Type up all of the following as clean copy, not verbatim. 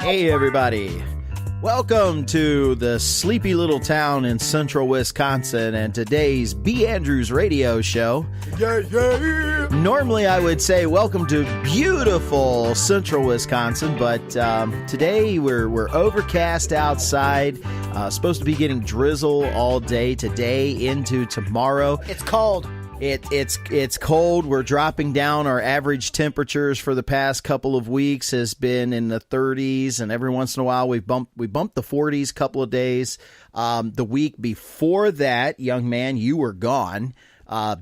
Hey everybody, welcome to the sleepy little town in central Wisconsin and today's B. Andrews radio show. Normally I would say welcome to beautiful central Wisconsin, but today we're overcast outside, supposed to be getting drizzle all day today into tomorrow. It's cold. It's cold. We're dropping down. Our average temperatures for the past couple of weeks has been in the 30s, and every once in a while we bumped the 40s a couple of days. The week before that, young man, you were gone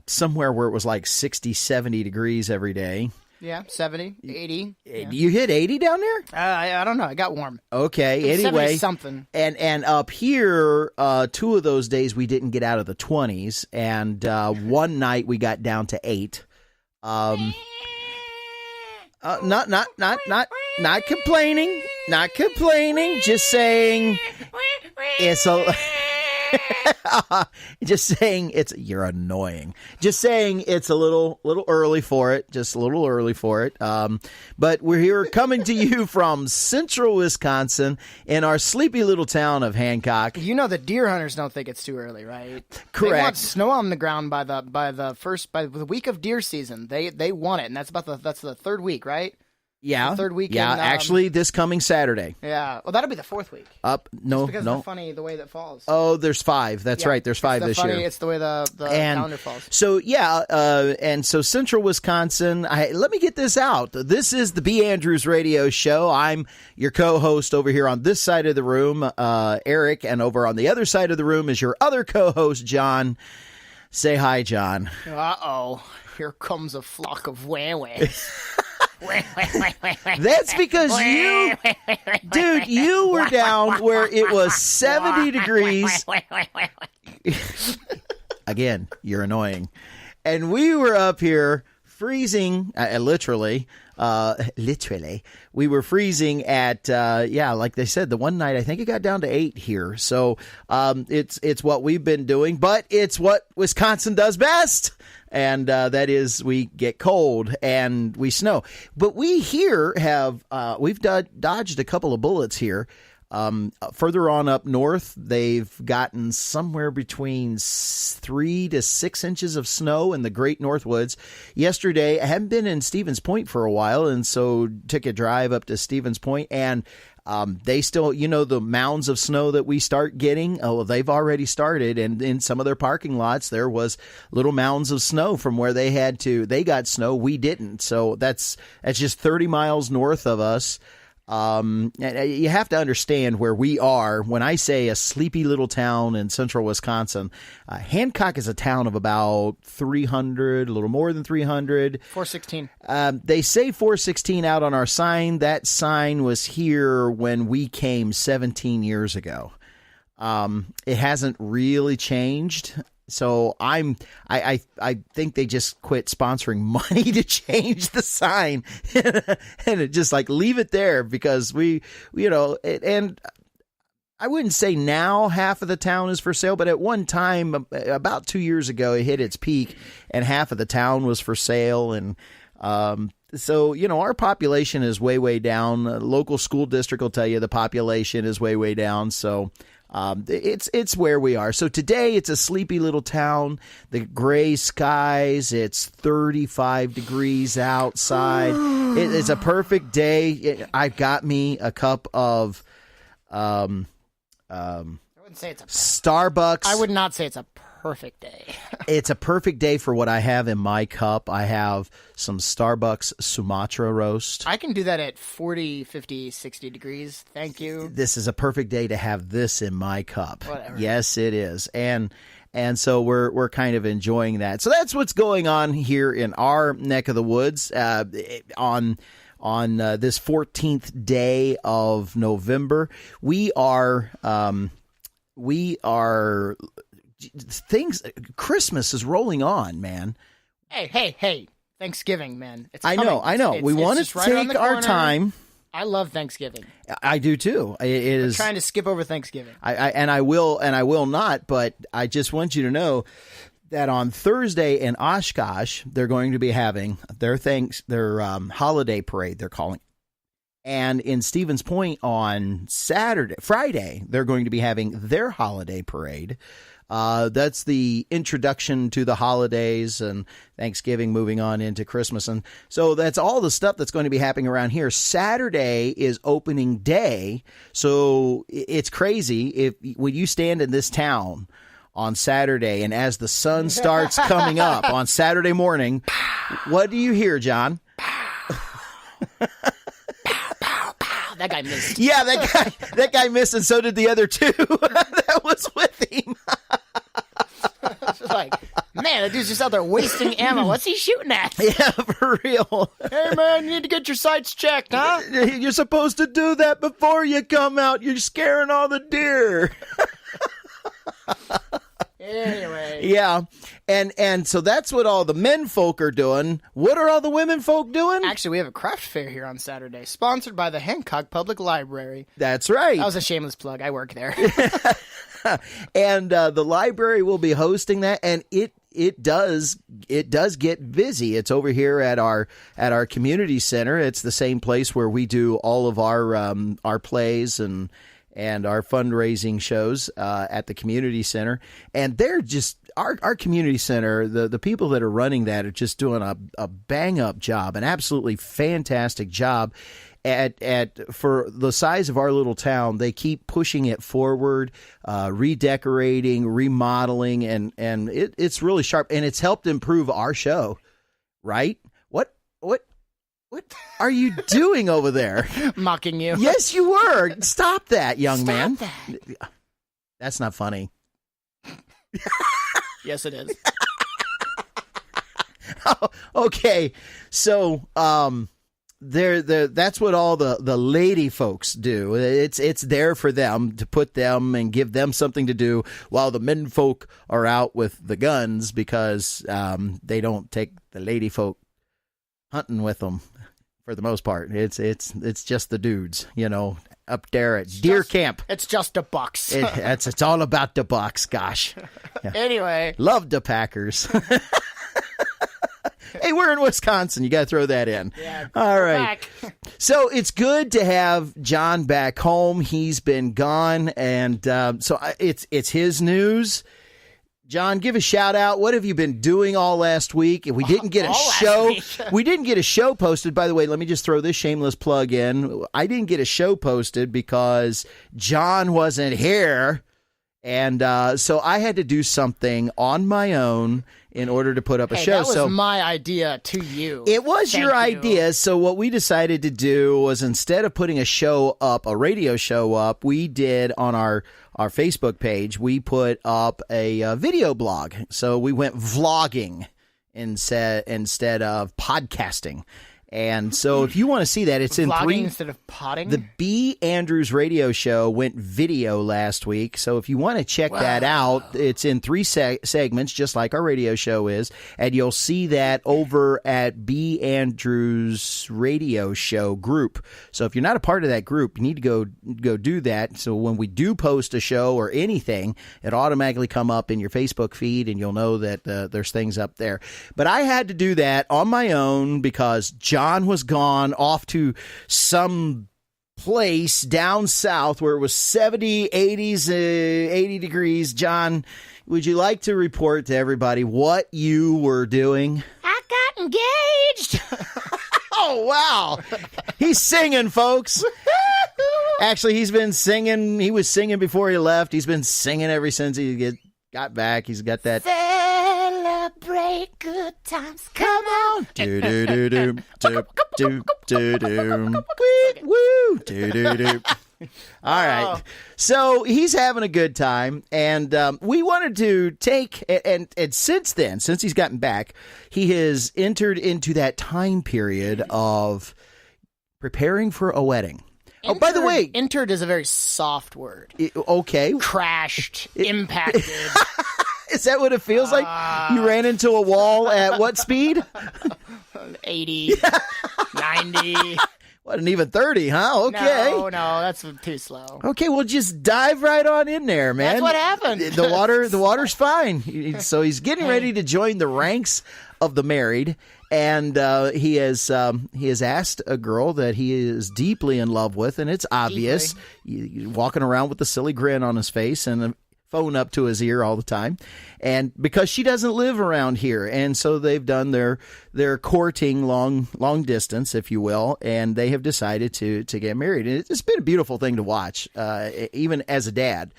somewhere where it was like 60, 70 degrees every day. Yeah, 70, 80. Yeah. You hit 80 down there? I don't know. It got warm. Okay, anyway. 70-something. And up here, 2 of those days we didn't get out of the 20s, and one night we got down to 8. Not complaining. Not complaining. Just saying it's a... Just saying you're annoying. Just saying it's a little early for it. Just a little early for it. But we're here coming to you from central Wisconsin in our sleepy little town of Hancock. You know the deer hunters don't think it's too early, right? Correct. They want snow on the ground by the week of deer season. They want it, and that's the third week, right? Yeah. The third week. Yeah, actually this coming Saturday. Yeah. Well, that'll be the 4th week. No. Because it's funny the way that falls. Oh, there's 5. That's right. There's 5 this year. It's the way the calendar falls. So, and so central Wisconsin, let me get this out. This is the B. Andrews radio show. I'm your co-host over here on this side of the room, Eric, and over on the other side of the room is your other co-host, John. Say hi, John. Uh-oh. Here comes a flock of wham-whams. That's because you were down where it was 70 degrees. Again, you're annoying. And we were up here freezing, literally. We were freezing at, like they said, the one night, I think it got down to 8 here. So it's what we've been doing, but it's what Wisconsin does best. And that is we get cold and we snow. But we here we've dodged a couple of bullets here. Further on up north, they've gotten somewhere between 3 to 6 inches of snow in the Great North Woods. Yesterday, I hadn't been in Stevens Point for a while, and so took a drive up to Stevens Point, and they still, the mounds of snow that we start getting, they've already started, and in some of their parking lots, there was little mounds of snow from where they got snow, we didn't. So that's just 30 miles north of us. You have to understand where we are. When I say a sleepy little town in central Wisconsin, Hancock is a town of about 300, a little more than 300. 416. They say 416 out on our sign. That sign was here when we came 17 years ago. It hasn't really changed. So I think they just quit sponsoring money to change the sign and it just leave it there because and I wouldn't say now half of the town is for sale, but at one time about 2 years ago, it hit its peak and half of the town was for sale. And, so, our population is way, way down. The local school district will tell you the population is way, way down. So, it's where we are. So today it's a sleepy little town, the gray skies, it's 35 degrees outside. It's a perfect day. I've got me a cup of, I wouldn't say it's Starbucks. I would not say it's a perfect day. It's a perfect day for what I have in my cup. I have some Starbucks Sumatra roast. I can do that at 40, 50, 60 degrees. Thank you. This is a perfect day to have this in my cup. Whatever. Yes, it is. And so we're kind of enjoying that. So that's what's going on here in our neck of the woods on this 14th day of November. Christmas is rolling on, man. Hey. Thanksgiving, man. It's I know. We want to take our time. I love Thanksgiving. I do too. It is trying to skip over Thanksgiving. I will not, but I just want you to know that on Thursday in Oshkosh, they're going to be having their holiday parade, they're calling it. And in Stevens Point on Friday, they're going to be having their holiday parade. That's the introduction to the holidays and Thanksgiving, moving on into Christmas. And so that's all the stuff that's going to be happening around here. Saturday is opening day. So it's crazy when you stand in this town on Saturday and as the sun starts coming up on Saturday morning, what do you hear, John? That guy missed. Yeah, that guy missed, and so did the other two that was with him. It's just like, man, that dude's just out there wasting ammo. What's he shooting at? Yeah, for real. Hey, man, you need to get your sights checked, huh? You're supposed to do that before you come out. You're scaring all the deer. Anyway. Yeah, and so that's what all the men folk are doing. What are all the women folk doing? Actually, we have a craft fair here on Saturday, sponsored by the Hancock Public Library. That's right. That was a shameless plug. I work there. And the library will be hosting that, and it does get busy. It's over here at our community center. It's the same place where we do all of our plays and our fundraising shows at the community center. And they're just our community center, the people that are running that are just doing a bang up job, an absolutely fantastic job. For the size of our little town, they keep pushing it forward, redecorating, remodeling, and it's really sharp, and it's helped improve our show, right? What are you doing over there? Mocking you. Yes, you were. Stop that, young man. Stop that. That's not funny. Yes, it is. Oh, okay, so that's what all the lady folks do. It's there for them to put them and give them something to do while the men folk are out with the guns because they don't take the lady folk hunting with them for the most part. It's just the dudes, up there at deer camp. It's just a box. It's all about the bucks. Gosh. Yeah. Anyway, love the Packers. Hey, we're in Wisconsin. You got to throw that in. Yeah, all right. So it's good to have John back home. He's been gone, and so it's his news. John, give a shout out. What have you been doing all last week? We didn't get a show. We didn't get a show posted. By the way, let me just throw this shameless plug in. I didn't get a show posted because John wasn't here. And so I had to do something on my own in order to put up a show. That was my idea to you. It was Thank your you. idea. So what we decided to do was instead of putting a show up, a radio show up, we did on our Facebook page, we put up a video blog. So we went vlogging instead of podcasting. And so if you want to see that, it's in Vlogging 3 instead of potting. The B. Andrews radio show went video last week. So if you want to check that out, it's in 3 segments, just like our radio show is. And you'll see that over at B. Andrews radio show group. So if you're not a part of that group, you need to go do that. So when we do post a show or anything, it automatically come up in your Facebook feed and you'll know that there's things up there. But I had to do that on my own because John was gone off to some place down south where it was 70, 80 degrees. John, would you like to report to everybody what you were doing? I got engaged. Oh, wow. He's singing, folks. Actually, he's been singing. He was singing before he left. He's been singing ever since he got back. He's got that. Celebrate good times. Come on. Do do do do do do do do. Woo do do do. All right. So he's having a good time, and we wanted to take and since then, since he's gotten back, he has entered into that time period of preparing for a wedding. Oh, by the way, entered is a very soft word. Okay. Crashed, impacted. Is that what it feels like? You ran into a wall at what speed? 80, 90. Wasn't even 30, huh? Okay. No, that's too slow. Okay, well, just dive right on in there, man. That's what happened. The water's fine. So he's getting ready to join the ranks of the married, and he has asked a girl that he is deeply in love with, and it's obvious. Walking around with a silly grin on his face and a phone up to his ear all the time, and because she doesn't live around here, and so they've done their courting long distance, if you will, and they have decided to get married. And it's been a beautiful thing to watch, even as a dad.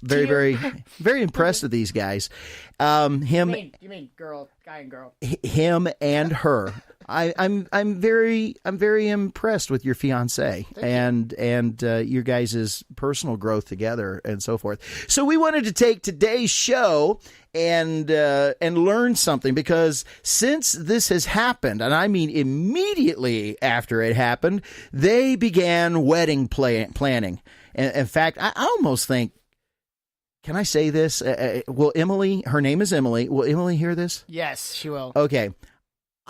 Very, very, very impressed with these guys. You mean girl, guy and girl? Him and her. I'm very impressed with your fiance and your guys' personal growth together and so forth. So we wanted to take today's show and learn something, because since this has happened, and I mean immediately after it happened, they began wedding planning. And in fact, I almost think, can I say this? Will Emily, her name is Emily, will Emily hear this? Yes, she will. Okay.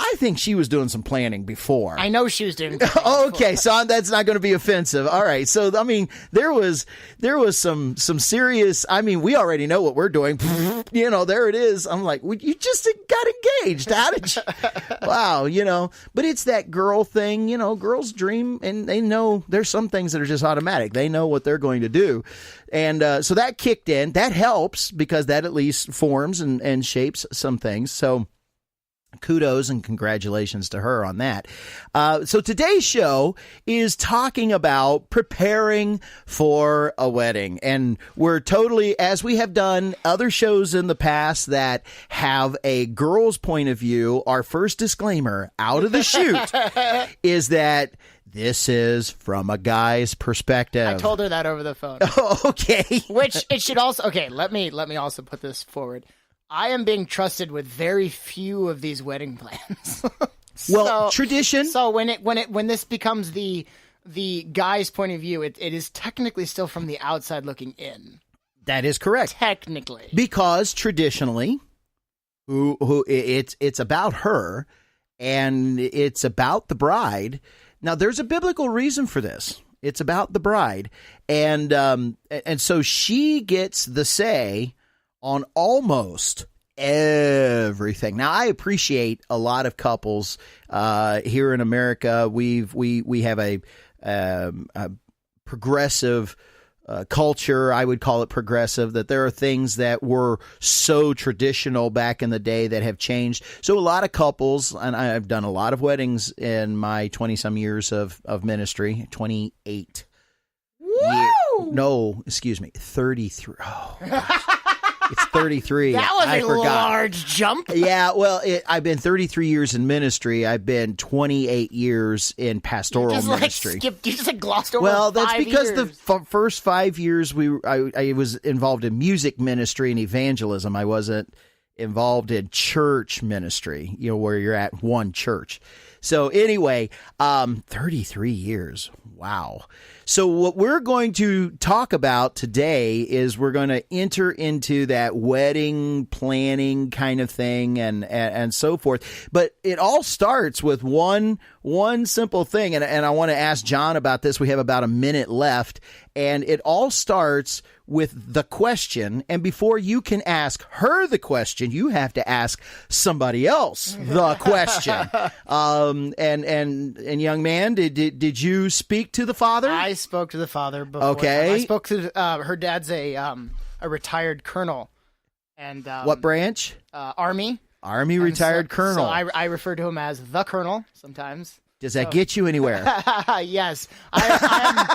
I think she was doing some planning before. I know she was doing Okay, so that's not going to be offensive. All right. So, I mean, there was some serious, I mean, we already know what we're doing. There it is. I'm like, you just got engaged. How did you? Wow, but it's that girl thing, girls dream, and they know there's some things that are just automatic. They know what they're going to do. And so that kicked in. That helps, because that at least forms and shapes some things. So kudos and congratulations to her on that. So today's show is talking about preparing for a wedding. And we're totally, as we have done other shows in the past that have a girl's point of view, our first disclaimer out of the chute is that this is from a guy's perspective. I told her that over the phone. Okay. Which it should also, okay, let me also put this forward. I am being trusted with very few of these wedding plans. Tradition. So when this becomes the guy's point of view, it is technically still from the outside looking in. That is correct. Technically, because traditionally, it's about her, and it's about the bride. Now, there's a biblical reason for this. It's about the bride, and so she gets the say on almost everything. Now, I appreciate a lot of couples here in America. We have a progressive culture. I would call it progressive, that there are things that were so traditional back in the day that have changed. So a lot of couples, and I've done a lot of weddings in my 20-some years of ministry, 28. Woo! No, excuse me, 33. Oh, gosh. It's 33. That was a large jump. Yeah, well, I've been 33 years in ministry. I've been 28 years in pastoral ministry. You just glossed over. Well, that's 5 because years. the first 5 years I was involved in music ministry and evangelism. I wasn't involved in church ministry, where you're at one church. So anyway, 33 years. Wow. So what we're going to talk about today is we're going to enter into that wedding planning kind of thing and so forth. But it all starts with one simple thing. And I want to ask John about this. We have about a minute left. And it all starts with the question. And before you can ask her the question, you have to ask somebody else the question. And young man, did you speak to the father? I spoke to the father before. Okay. I spoke to her dad's a retired colonel. And what branch? Army. Army retired colonel. So I refer to him as the colonel sometimes. Does that get you anywhere? Yes. I'm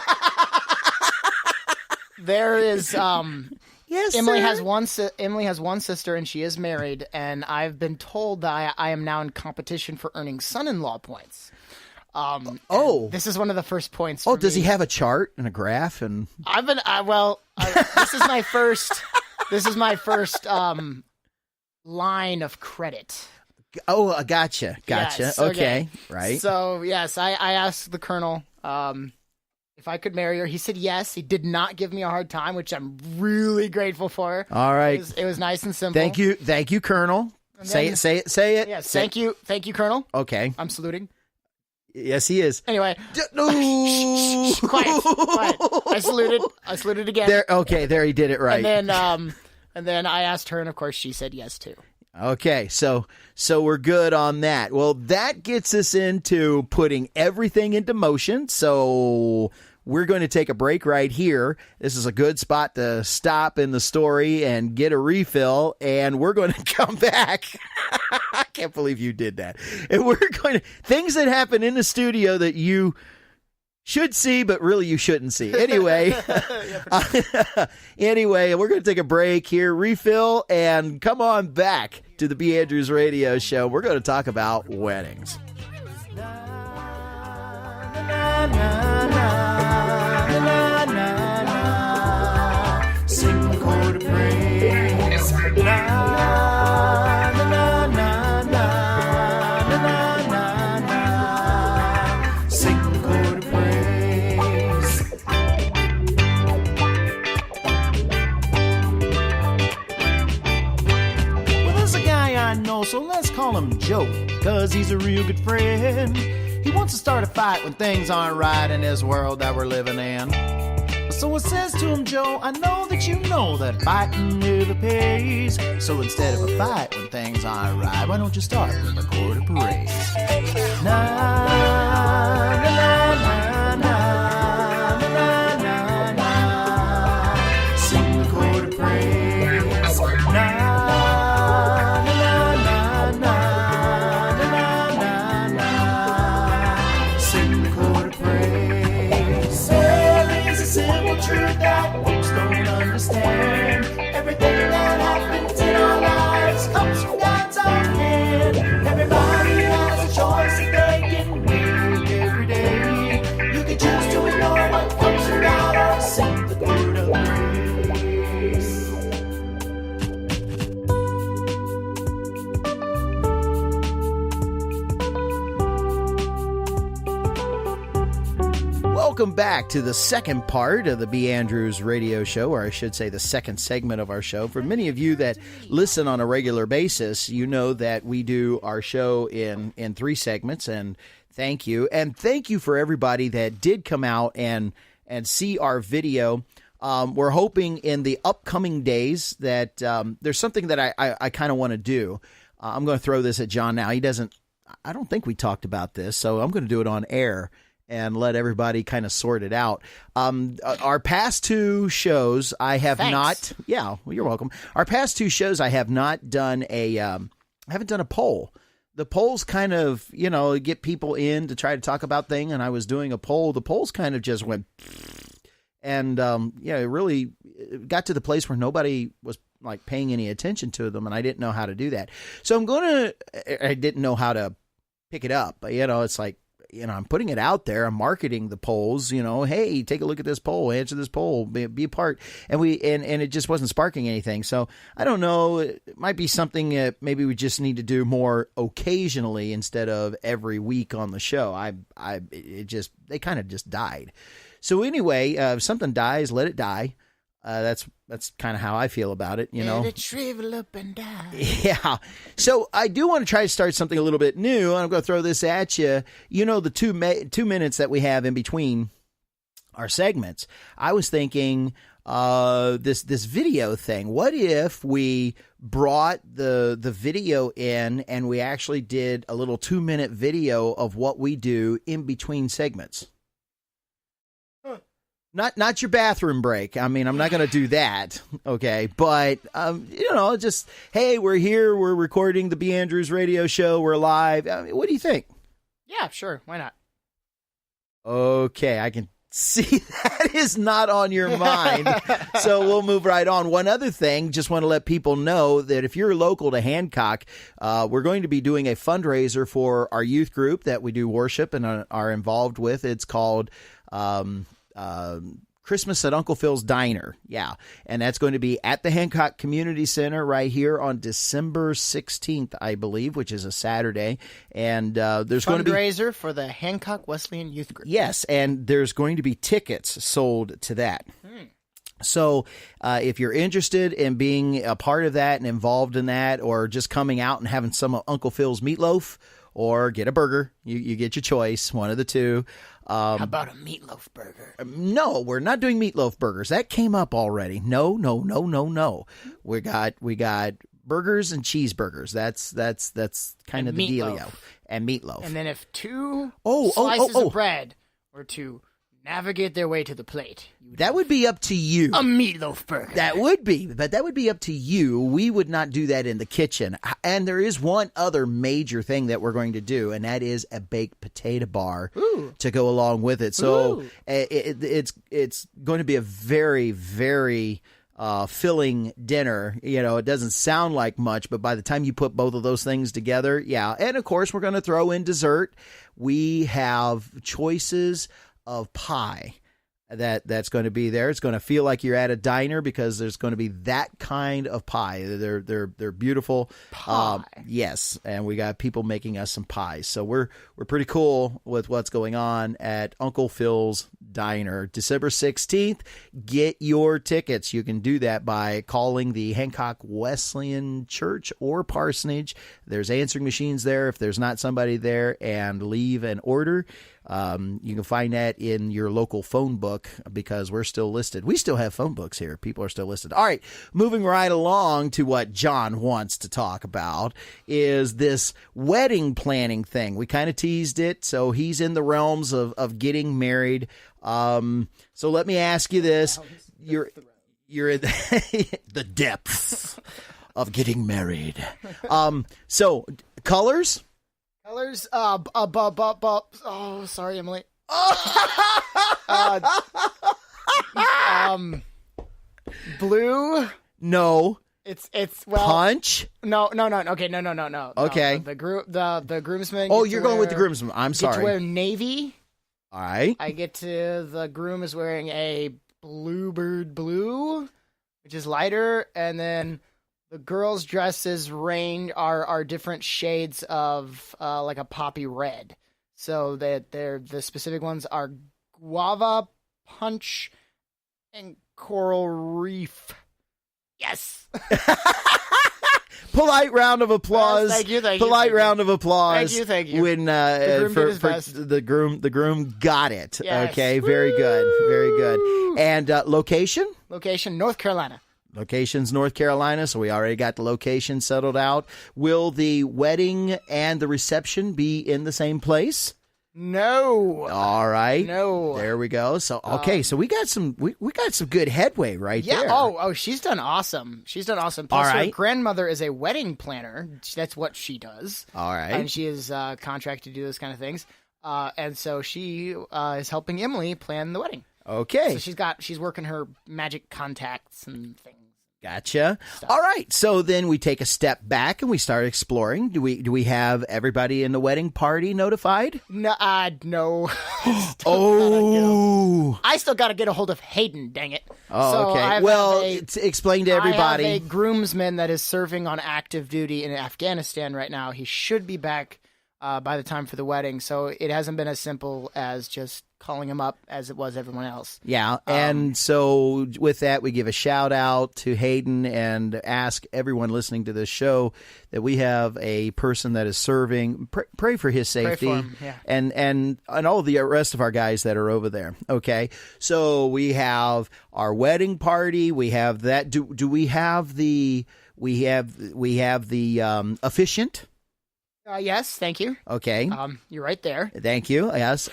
there is yes, Emily sir. has one sister, and she is married, and I've been told that I am now in competition for earning son-in-law points. This is one of the first points. Oh, does he have a chart and a graph? And I've been this is my first. This is my first line of credit. Oh, gotcha. Yes, okay, right. So yes, I asked the colonel if I could marry her. He said yes. He did not give me a hard time, which I'm really grateful for. All right. It was nice and simple. Thank you, Colonel. Say it. Yes, thank you, Colonel. Okay. I'm saluting. Yes, he is. Anyway. No. Quiet. I saluted again. There he did it right. And then I asked her, and of course she said yes too. Okay, so we're good on that. Well, that gets us into putting everything into motion. So we're going to take a break right here. This is a good spot to stop in the story and get a refill, and we're going to come back. I can't believe you did that. And we're going to things that happen in the studio that you should see, but really you shouldn't see. Anyway, we're going to take a break here, refill, and come on back to the B. Andrews Radio Show. We're going to talk about weddings. Sing the chord of praise. Sing the chord of praise. Well, there's a guy I know, so let's call him Joe, 'cause he's a real good friend. He wants to start a fight when things aren't right in this world that we're living in. So it says to him, Joe, I know that you know that fighting never pays. So instead of a fight when things aren't right, why don't you start with a chord of praise? Na, na, na, na, na, na, na, na. Sing the chord of praise. Na, na, na, na, na, na, na, na. Sing the chord of praise. There is a simple truth that folks don't understand. Everything that happens in our lives comes from God's own hand. Everybody has a choice that they can make every day. You can choose to ignore what comes from God or sing the chord of praise. Welcome back to the second part of the B. Andrews Radio Show, or I should say the second segment of our show. For many of you that listen on a regular basis, you know that we do our show in 3 segments, and thank you. And thank you for everybody that did come out and see our video. We're hoping in the upcoming days that there's something that I kind of want to do. I'm going to throw this at John now. I don't think we talked about this, so I'm going to do it on air and let everybody kind of sort it out. Our past 2 shows, I have not. Yeah, well, you're welcome. Our past 2 shows, I have not done I haven't done a poll. The polls kind of, get people in to try to talk about things, and I was doing a poll. The polls kind of just went, and it really got to the place where nobody was like paying any attention to them, and I didn't know how to do that. So I didn't know how to pick it up. But, it's like, I'm putting it out there. I'm marketing the polls, hey, take a look at this poll, answer this poll, be a part. And it just wasn't sparking anything. So I don't know. It might be something that maybe we just need to do more occasionally instead of every week on the show. They kind of just died. So anyway, if something dies, let it die. That's kind of how I feel about it, Let it shrivel up and die. Yeah. So I do want to try to start something a little bit new. I'm going to throw this at you. The 2 minutes that we have in between our segments. I was thinking this video thing. What if we brought the video in and we actually did a little 2-minute video of what we do in between segments? Not your bathroom break. I mean, I'm not going to do that. Okay. But, just, hey, we're here. We're recording the B. Andrews Radio Show. We're live. What do you think? Yeah, sure. Why not? Okay. I can see that is not on your mind. So we'll move right on. One other thing, just want to let people know that if you're local to Hancock, we're going to be doing a fundraiser for our youth group that we do worship and are involved with. It's called, Christmas at Uncle Phil's Diner. Yeah. And that's going to be at the Hancock Community Center right here on December 16th, I believe, which is a Saturday. And there's going to be fundraiser for the Hancock Wesleyan Youth Group. Yes. And there's going to be tickets sold to that. So if you're interested in being a part of that and involved in that, or just coming out and having some of Uncle Phil's meatloaf, or get a burger. You get your choice, one of the two. How about a meatloaf burger? No, we're not doing meatloaf burgers. That came up already. No. We got burgers and cheeseburgers. That's kind of the dealio. And meatloaf. And then if two slices of bread were to navigate their way to the plate, that would be up to you. A meatloaf burger. That would be, but that would be up to you. We would not do that in the kitchen. And there is one other major thing that we're going to do, and that is a baked potato bar to go along with it. So it's going to be a very, very filling dinner. You know, it doesn't sound like much, but by the time you put both of those things together, yeah. And of course, we're going to throw in dessert. We have choices of pie that's going to be there. It's going to feel like you're at a diner because there's going to be that kind of pie. They're beautiful. Pie. Yes, and we got people making us some pies. So we're pretty cool with what's going on at Uncle Phil's Diner, December 16th. Get your tickets. You can do that by calling the Hancock Wesleyan Church or Parsonage. There's answering machines there if there's not somebody there, and leave an order. You can find that in your local phone book because we're still listed. We still have phone books here. People are still listed. All right, moving right along to what John wants to talk about is this wedding planning thing. We kind of teased it, so he's in the realms of getting married. So let me ask you this. You're in the depths of getting married. So colors? Colors, sorry, Emily. Blue. No. It's punch. No. Okay, no. Okay. The groomsmen. Oh, you're going with the groomsmen. I'm sorry. Get to wear navy. All right. The groom is wearing a bluebird blue, which is lighter, and then the girls' dresses are different shades of like a poppy red. So they're the specific ones are guava, punch, and coral reef. Yes. Polite round of applause. Yes, thank you. Polite round of applause. Thank you. When the groom got it. Yes. Okay, very good, very good. And location? Location, North Carolina. Location's North Carolina, so we already got the location settled out. Will the wedding and the reception be in the same place? No. All right. No. There we go. So okay, so we got some good headway right there. Oh, she's done awesome. Plus all right. Her grandmother is a wedding planner. That's what she does. All right. And she is contracted to do those kind of things. And so she is helping Emily plan the wedding. Okay. So she's working her magic contacts and things. Gotcha. All right. So then we take a step back and we start exploring. Do we have everybody in the wedding party notified? No. Oh. I still got to get a hold of Hayden, dang it. Oh, so okay. Well, explain to everybody. I have a groomsman that is serving on active duty in Afghanistan right now. He should be back by the time for the wedding. So it hasn't been as simple as just calling him up as it was everyone else. Yeah, and so with that, we give a shout out to Hayden and ask everyone listening to this show that we have a person that is serving. Pray for his safety, Pray for him, yeah. and all the rest of our guys that are over there. Okay, so we have our wedding party. We have that. Do we have the officiant? Yes, thank you. Okay. You're right there. Thank you. Yes,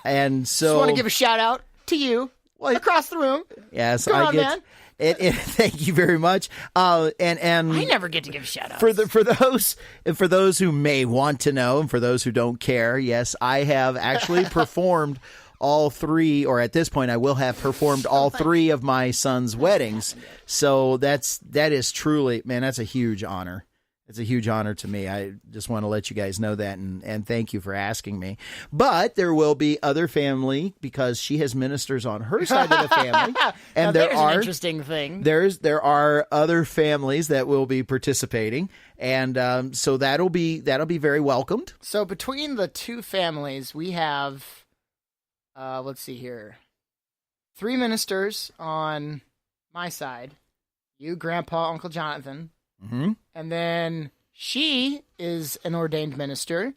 and so just want to give a shout out to you across the room. Yes, Come on, man. Thank you very much. And I never get to give shout outs. For those who may want to know, and for those who don't care, yes, I have actually performed all three, or at this point, I will have performed all three of my son's weddings. So that is truly, man, that's a huge honor. It's a huge honor to me. I just want to let you guys know that, and thank you for asking me. But there will be other family because she has ministers on her side of the family, and there's an interesting thing. There are other families that will be participating, and so that'll be very welcomed. So between the two families, we have, let's see here, 3 ministers on my side. You, Grandpa, Uncle Jonathan. Mm-hmm. And then she is an ordained minister.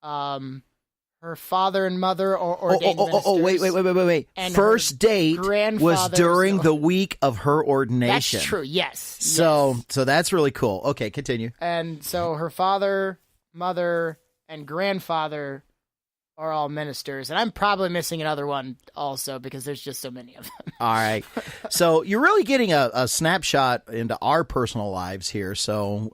Her father and mother are ordained ministers. Wait. And First date was grandfather during was- the week of her ordination. That's true, yes. So yes. so that's really cool. Okay, continue. And so her father, mother, and grandfather are all ministers. And I'm probably missing another one also because there's just so many of them. All right. So you're really getting a snapshot into our personal lives here. So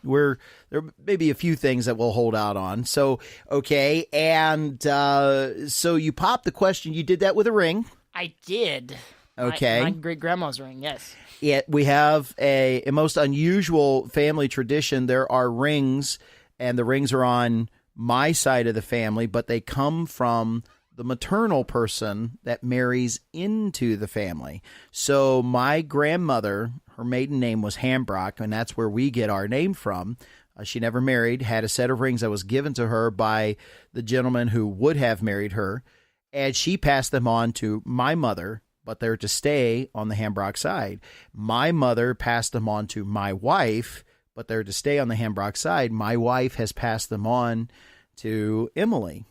there may be a few things that we'll hold out on. So, okay. And so you popped the question. You did that with a ring. I did. Okay. My great-grandma's ring, yes. Yeah, we have a most unusual family tradition. There are rings, and the rings are on my side of the family, but they come from the maternal person that marries into the family. So my grandmother, her maiden name was Hambrock, and that's where we get our name from. She never married, had a set of rings that was given to her by the gentleman who would have married her, and she passed them on to my mother, but they're to stay on the Hambrock side. My mother passed them on to my wife, but they're to stay on the Hambrock side. My wife has passed them on to Emily.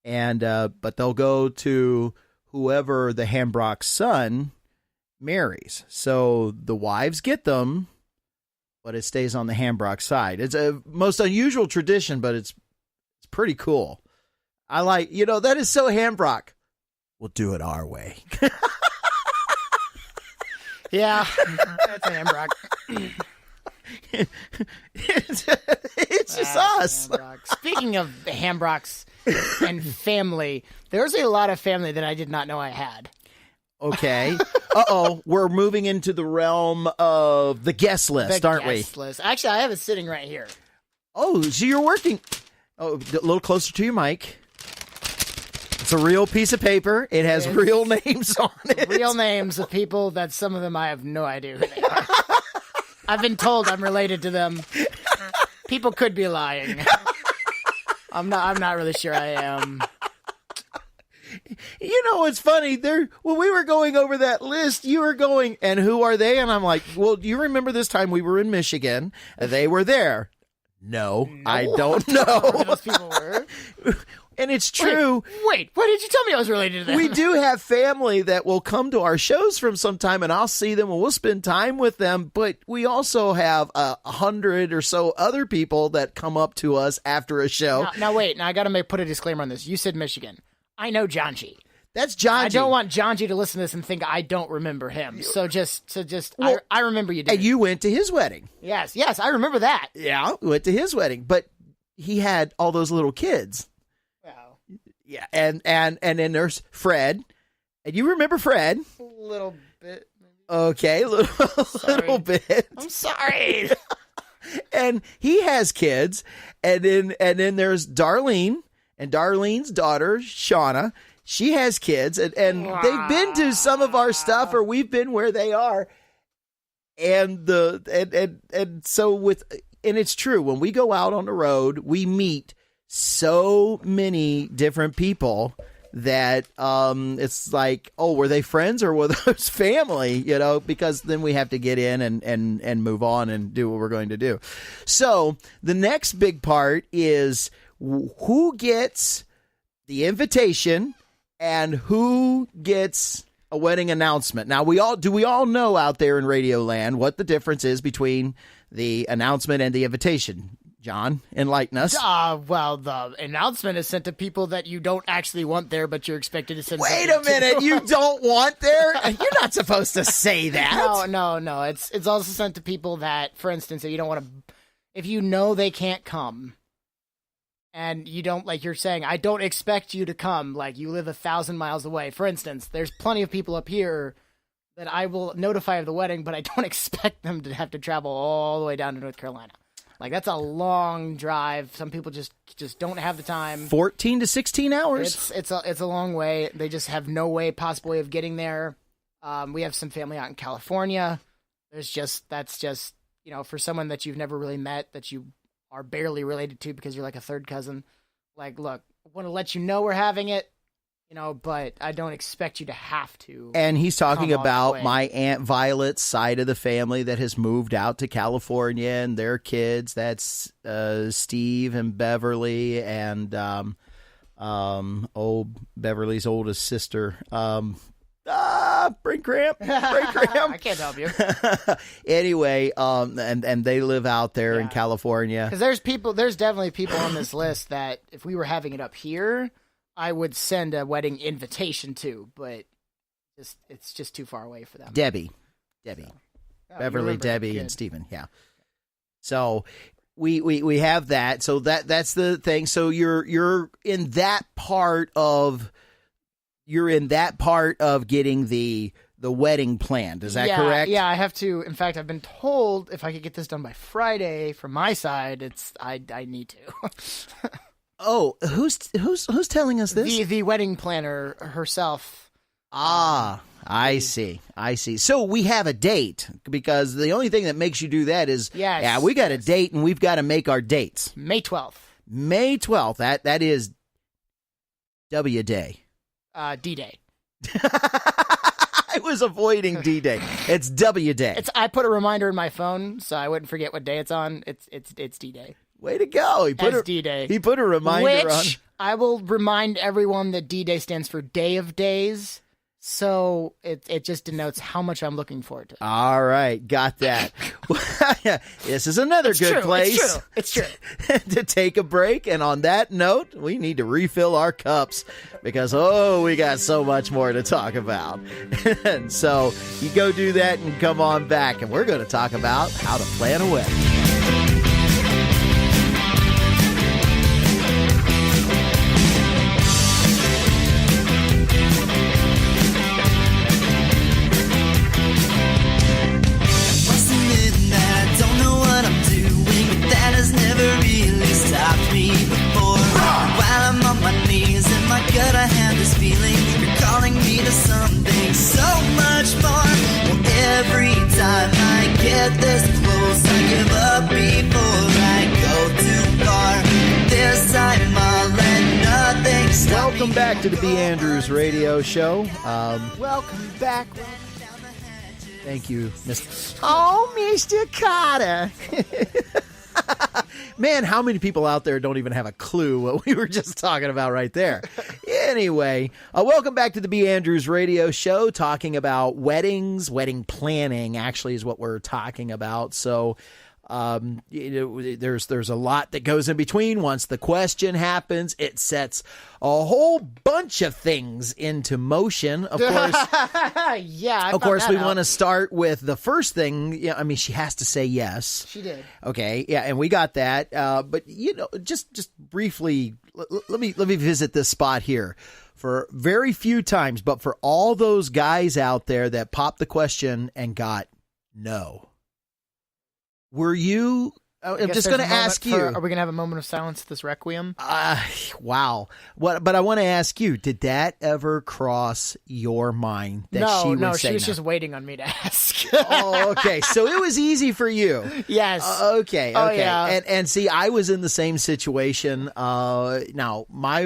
And but they'll go to whoever the Hambrock son marries. So the wives get them, but it stays on the Hambrock side. It's a most unusual tradition, but it's pretty cool. I like, that is so Hambrock. We'll do it our way. Yeah, that's Hambrock. It's just us. Hambrock. Speaking of Hambrocks and family, there's a lot of family that I did not know I had. Okay. We're moving into the realm of the guest list, aren't we? Guest list. Actually, I have it sitting right here. Oh, so you're working. Oh, a little closer to your mic. It's a real piece of paper. It has real names on it. Real names of people that some of them I have no idea who they are. I've been told I'm related to them. People could be lying. I'm not really sure I am. It's funny. When we were going over that list, you were going, and who are they? And I'm like, well, do you remember this time we were in Michigan? They were there. No, I don't know. Who those people were. And it's true. Wait, why did you tell me I was related to them? We do have family that will come to our shows from some time, and I'll see them and we'll spend time with them. But we also have 100 or so other people that come up to us after a show. Now wait. Now I got to put a disclaimer on this. You said Michigan. I know John G. That's John G. I don't want John G to listen to this and think I don't remember him. Well, I remember you did. And you went to his wedding. Yes, I remember that. Yeah, we went to his wedding. But he had all those little kids. Wow. Yeah, and then there's Fred. And you remember Fred? A little bit. Maybe. Okay, little bit. I'm sorry. And he has kids. And then there's Darlene and Darlene's daughter, Shauna. She has kids, and Wow. they've been to some of our stuff, or we've been where they are. And it's true, when we go out on the road, we meet so many different people that it's like, oh, were they friends or were those family? Because then we have to get in and move on and do what we're going to do. So the next big part is who gets the invitation and who gets a wedding announcement. Now, we all know out there in Radio Land what the difference is between the announcement and the invitation. John, enlighten us. Well, the announcement is sent to people that you don't actually want there, but you're expected to send. Wait a minute, you don't want there? You're not supposed to say that. No. It's also sent to people that, for instance, if you don't want to, if you know they can't come, and you don't, like you're saying, I don't expect you to come, like you live 1,000 miles away. For instance, there's plenty of people up here that I will notify of the wedding, but I don't expect them to have to travel all the way down to North Carolina. Like, that's a long drive. Some people just don't have the time. 14 to 16 hours. It's a long way. They just have no possible way of getting there. We have some family out in California. That's just for someone that you've never really met, that you are barely related to because you're like a third cousin. Like, look, I want to let you know we're having it. but I don't expect you to have to. And he's talking come all the about way. my Aunt Violet's side of the family that has moved out to California and their kids. That's Steve and Beverly and Beverly's oldest sister. Brain cramp. I can't help you. Anyway, and they live out there in Yeah. California. Because there's definitely people on this list that if we were having it up here, I would send a wedding invitation to, but it's just too far away for them. Debbie, Oh, Beverly, you remember. Debbie, Good. and Stephen. Yeah. So we have that. So that's the thing. So you're in that part of getting the wedding planned. Is that correct? Yeah, I have to. In fact, I've been told if I could get this done by Friday from my side, I need to. Oh, who's telling us this? The wedding planner herself. I see. So we have a date because the only thing that makes you do that is, Yes, we got a yes. date and we've got to make our dates. May 12th, May 12th. That is W Day. D-Day. I was avoiding D-Day. It's W Day. I put a reminder in my phone so I wouldn't forget what day it's on. It's D-Day. Way to go. He put As a D-Day. He put a reminder on. Which I will remind everyone that D-Day stands for Day of Days. So it just denotes how much I'm looking forward to. All right, got that. This is another good True, place It's true. to take a break. And on that note, we need to refill our cups because, we got so much more to talk about. And so you go do that and come on back. And we're going to talk about how to plan a wedding. Must admit that I don't know what I'm doing, but that has never really stopped me before. While I'm on my knees in my gut, I have this feeling you're calling me to something so much more. Well, every time I get this close, I give up before I go too far. This time I'll let nothing stop me. Welcome back to the B. Andrews Radio Show. Welcome back. Thank you, Mr. Oh, Mr. Carter. Man, how many people out there don't even have a clue what we were just talking about right there? Anyway, welcome back to the B. Andrews Radio Show, talking about weddings. Wedding planning actually is what we're talking about. So there's a lot that goes in between. Once the question happens, it sets a whole bunch of things into motion. Of course, Yeah. of course, we want to start with the first thing. Yeah, I mean, she has to say yes. She did. Okay, yeah, and we got that. But just briefly, let me visit this spot here for very few times, but for all those guys out there that popped the question and got no. Were you? I'm just going to ask you. Are we going to have a moment of silence at this requiem? Wow. But I want to ask you, did that ever cross your mind that she would say she was no? just waiting on me to ask. Oh, okay. So it was easy for you. Yes. Okay. Oh, yeah. And see, I was in the same situation. Now, my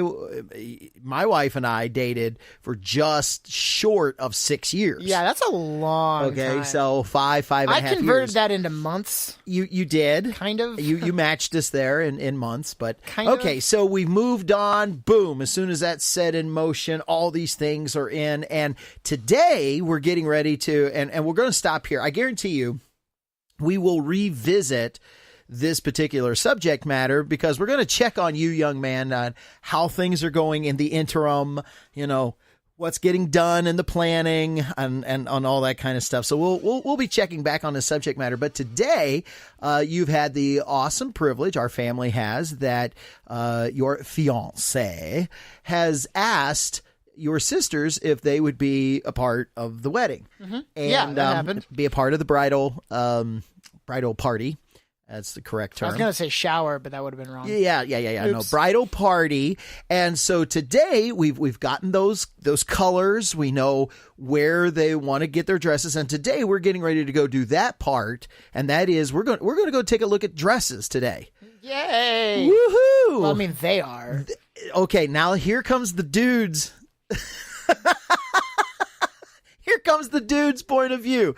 wife and I dated for just short of 6 years. Yeah, that's a long Okay, time. so five and a half I converted years. that into months, You did. kind of. You matched us there in months, but Kind of. okay. So we moved on. Boom! As soon as that's set in motion, all these things are in. And today we're getting ready to, and we're going to stop here. I guarantee you, we will revisit this particular subject matter because we're going to check on you, young man, on how things are going in the interim. What's getting done in the planning and on all that kind of stuff. So we'll be checking back on this subject matter. But today, you've had the awesome privilege, our family has, that your fiancé has asked your sisters if they would be a part of the wedding and Yeah, that happened. be a part of the bridal party. That's the correct I term. was going to say shower, but that would have been wrong. Yeah. No, Oops. bridal party. And so today we've gotten those colors. We know where they want to get their dresses. And today we're getting ready to go do that part. And that is we're going to go take a look at dresses today. Yay! Woohoo! Well, I mean, they are. Okay, now here comes the dudes Here comes the dude's point of view.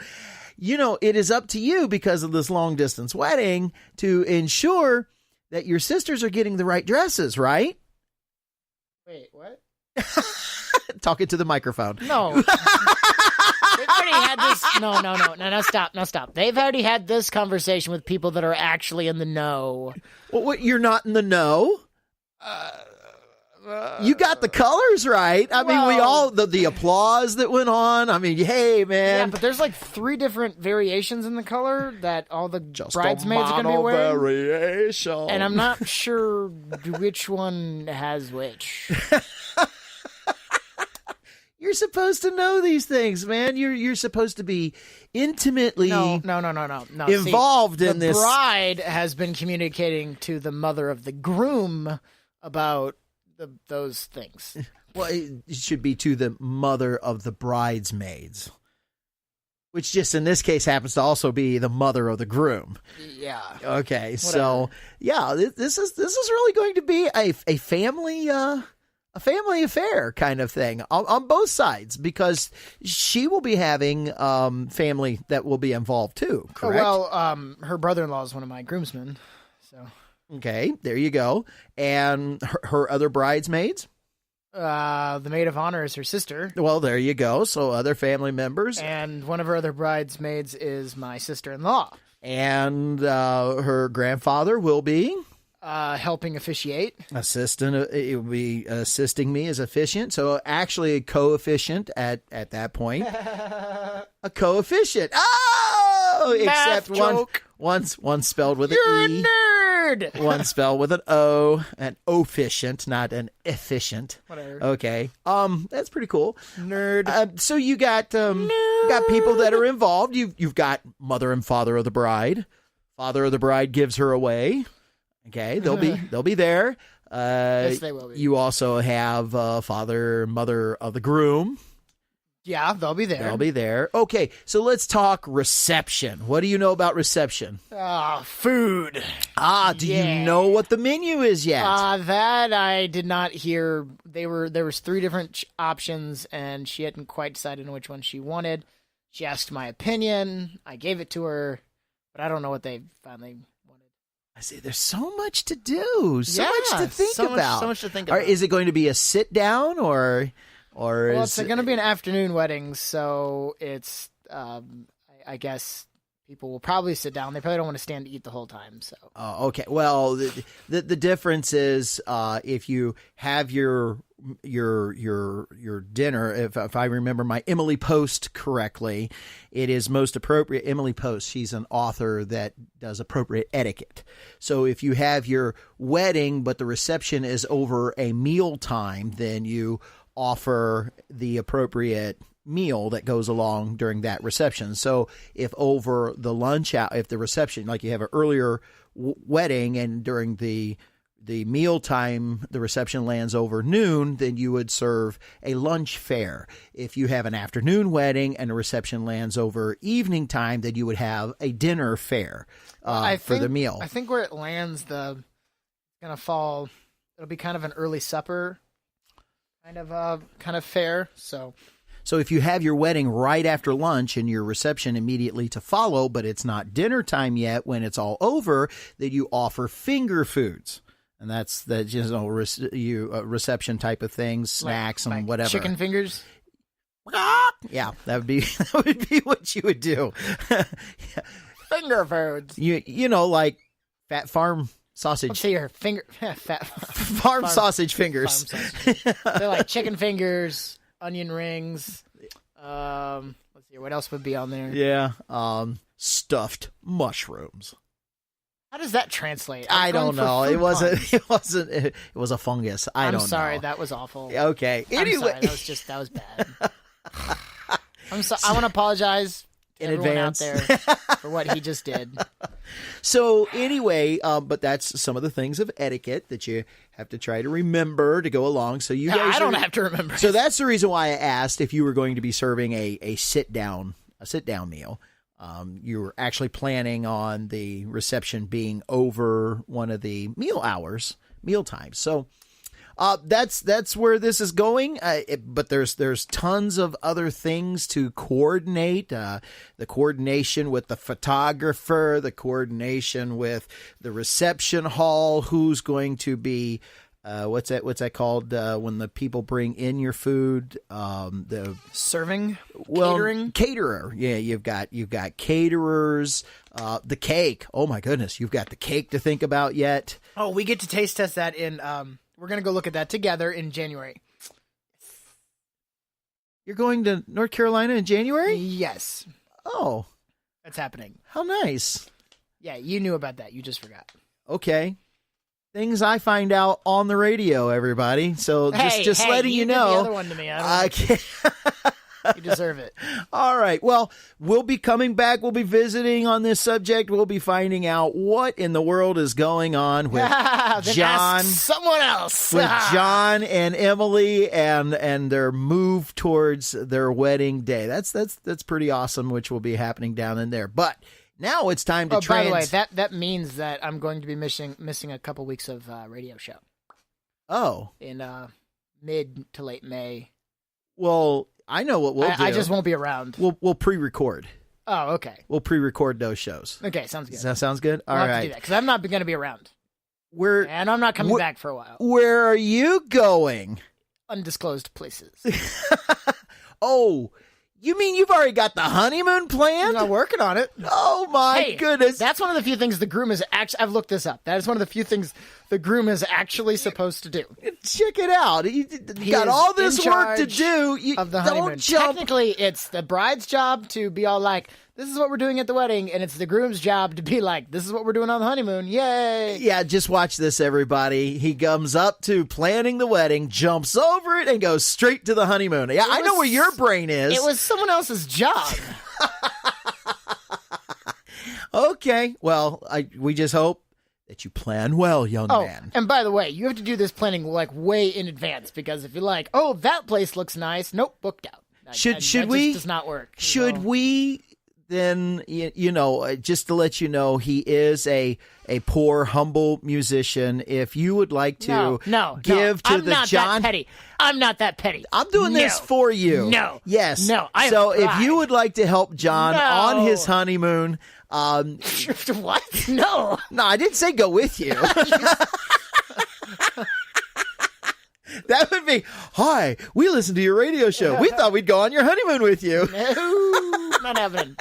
You know, it is up to you because of this long distance wedding to ensure that your sisters are getting the right dresses, right? Wait, what? Talking to the microphone. No. They've already had this. No, stop. They've already had this conversation with people that are actually in the know. Well, what, you're not in the know? You got the colors right. I mean, we all, the applause that went on. I mean, hey, man. Yeah, but there's like 3 different variations in the color that all the bridesmaids are going to be wearing. Variation. And I'm not sure which one has which. You're supposed to know these things, man. You're supposed to be intimately No. involved in this. The bride has been communicating to the mother of the groom about those things. Well, it should be to the mother of the bridesmaids, which just in this case happens to also be the mother of the groom. Yeah. Okay, Whatever. so yeah, this is really going to be a family affair kind of thing on both sides, because she will be having family that will be involved too. Correct. Well, her brother-in-law is one of my groomsmen, so. Okay, there you go. And her other bridesmaids? The maid of honor is her sister. Well, there you go. So other family members. And one of her other bridesmaids is my sister-in-law. And her grandfather will be? Helping officiate. Assistant. It will be assisting me as officiant. So actually a coefficient at that point. A coefficient. Oh! Math Except joke. one spelled with You're an E. a nerd! One spelled with an O, an officient, not an efficient. Whatever. Okay. That's pretty cool. Nerd. So you got people that are involved. You've got mother and father of the bride. Father of the bride gives her away. Okay, they'll be there. Yes, they will be. You also have father and mother of the groom. Yeah, they'll be there. They'll be there. Okay, so let's talk reception. What do you know about reception? Food. Do you know what the menu is yet? That I did not hear. There was 3 different options, and she hadn't quite decided on which one she wanted. She asked my opinion. I gave it to her, but I don't know what they finally wanted. I see. There's so much to do. So Yeah, much to think about. So much to think Or about. is it going to be a sit down or Well, is it's going to be an afternoon wedding, so it's, I guess people will probably sit down. They probably don't want to stand to eat the whole time. So. Okay. Well, the difference is if you have your dinner. If I remember my Emily Post correctly, it is most appropriate. Emily Post. She's an author that does appropriate etiquette. So if you have your wedding, but the reception is over a meal time, then you offer the appropriate meal that goes along during that reception. So if over the lunch out, if the reception, like you have an earlier wedding and during the meal time, the reception lands over noon, then you would serve a lunch fare. If you have an afternoon wedding and a reception lands over evening time, then you would have a dinner fare for the meal. I think where it lands, it's going to fall, it'll be kind of an early supper kind of fare. So if you have your wedding right after lunch and your reception immediately to follow, but it's not dinner time yet when it's all over, then you offer finger foods. And that's the reception type of things, snacks and whatever. Chicken fingers? Yeah, that would be what you would do. Finger foods. You know, like fat farm sausage. Let's see here. Farm sausage fingers. Farm sausage. They're like chicken fingers, onion rings. Let's see, what else would be on there? Yeah. Stuffed mushrooms. How does that translate? I don't know. It was a fungus. I'm sorry, know. that was awful. Okay. Anyway, I'm sorry, that was bad. I'm sorry. I want to apologize to in everyone advance out there for what he just did. So anyway, but that's some of the things of etiquette that you have to try to remember to go along. So you guys I don't have to remember. So that's the reason why I asked if you were going to be serving a sit down meal. You were actually planning on the reception being over one of the meal times. So, That's where this is going. But there's tons of other things to coordinate. The coordination with the photographer, the coordination with the reception hall, who's going to be what's that called when the people bring in your food? The Serving, catering. Caterer. Yeah, you've got caterers. The cake. Oh my goodness, you've got the cake to think about yet. Oh, we get to taste test that in. We're gonna go look at that together in January. You're going to North Carolina in January? Yes, Oh, that's happening. how nice. Yeah, you knew about that. You just forgot. Okay. Things I find out on the radio, everybody. So just letting you did know. the other one to me. I don't Okay. You deserve it. All right. Well, we'll be coming back. We'll be visiting on this subject. We'll be finding out what in the world is going on with Then John, ask someone else. with John and Emily and their move towards their wedding day. That's pretty awesome, which will be happening down in there. But now it's time to Oh, by the way, that means that I'm going to be missing a couple weeks of radio show in mid to late May. Well, I know what we'll do. I just won't be around. We'll pre-record. Oh, okay. We'll pre-record those shows. Okay, sounds good. Does that sound good? All I'll right. have to do that because I'm not going to be around, Where and I'm not coming back for a while. where are you going? Undisclosed places. Oh, you mean you've already got the honeymoon I'm planned? not working on it. Oh my Hey, goodness. That's one of the few things the groom is actually. I've looked this up. That is one of the few things the groom is actually supposed to do. Check it out. You He got is all this in work to charge do. You of the honeymoon. don't jump. Technically, it's the bride's job to be all like, "This is what we're doing at the wedding," and it's the groom's job to be like, "This is what we're doing on the honeymoon." Yay! Yeah, just watch this, everybody. He comes up to planning the wedding, jumps over it, and goes straight to the honeymoon. Yeah, I know was- where your brain is. It was someone else's job. Okay. Well, we just hope that you plan well, young Oh, man. and by the way, you have to do this planning like way in advance because if you're like, "Oh, that place looks nice," nope, booked out. Should that we- Just does not work. Should So- we then, just to let you know, he is a poor, humble musician. If you would like to No, give to I'm the not John. that petty. I'm not that petty. I'm doing this No. for you. No. Yes. No, I have So if pride. you would like to help John No. on his honeymoon, What? No. no, I didn't say go with you. That would be, hi, we listened to your radio show. We thought we'd go on your honeymoon with you. No, not happening.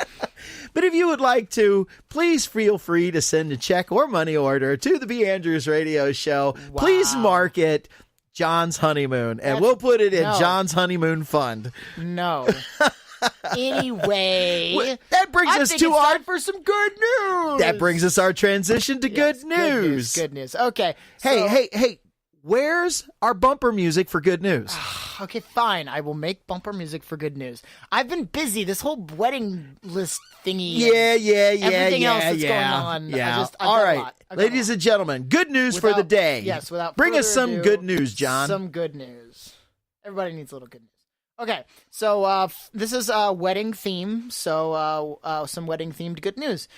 But if you would like to, please feel free to send a check or money order to the B. Andrews Radio Show. Please mark it John's honeymoon, and we'll put it in no. John's honeymoon fund. No. Anyway, That brings I us think to it's our. time for some good news. That brings us our transition to Yes, good news. Good news. Okay. Hey! Where's our bumper music for good news? Okay, fine. I will make bumper music for good news. I've been busy. This whole wedding list thingy. Yeah. Everything else that's going on. Yeah. I've All got a right, lot. I've got a ladies lot. and gentlemen, good news for the Without- day. Yes, without Bring us further some ado, good news, John. Some good news. Everybody needs a little good news. Okay, so this is a wedding theme. So some wedding themed good news.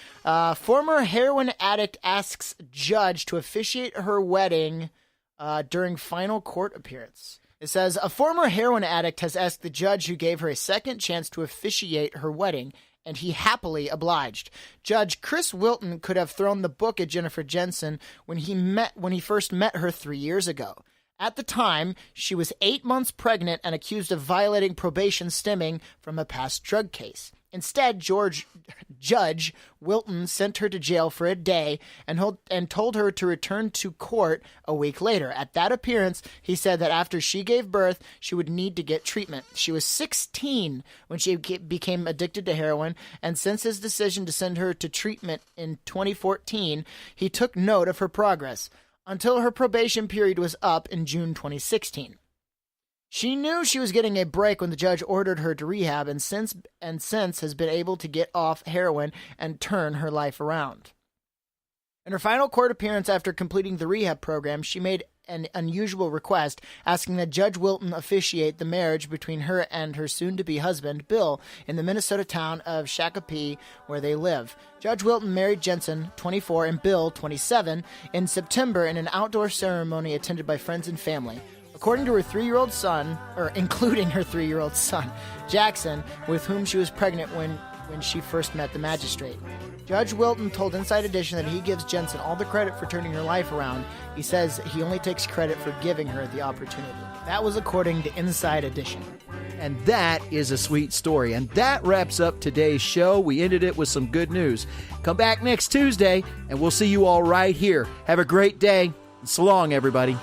Former heroin addict asks judge to officiate her wedding during final court appearance. It says a former heroin addict has asked the judge who gave her a second chance to officiate her wedding, and he happily obliged. Judge Chris Wilton could have thrown the book at Jennifer Jensen when he first met her 3 years ago. At the time, she was 8 months pregnant and accused of violating probation stemming from a past drug case. Instead, Judge Wilton sent her to jail for a day and told her to return to court a week later. At that appearance, he said that after she gave birth, she would need to get treatment. She was 16 when she became addicted to heroin, and since his decision to send her to treatment in 2014, he took note of her progress until her probation period was up in June 2016. She knew she was getting a break when the judge ordered her to rehab and since has been able to get off heroin and turn her life around. In her final court appearance after completing the rehab program, she made an unusual request, asking that Judge Wilton officiate the marriage between her and her soon-to-be husband, Bill, in the Minnesota town of Shakopee, where they live. Judge Wilton married Jensen, 24, and Bill, 27, in September in an outdoor ceremony attended by friends and family. According to her 3-year-old son, or including her 3-year-old son, Jackson, with whom she was pregnant when she first met the magistrate. Judge Wilton told Inside Edition that he gives Jensen all the credit for turning her life around. He says he only takes credit for giving her the opportunity. That was according to Inside Edition. And that is a sweet story. And that wraps up today's show. We ended it with some good news. Come back next Tuesday, and we'll see you all right here. Have a great day. So long, everybody.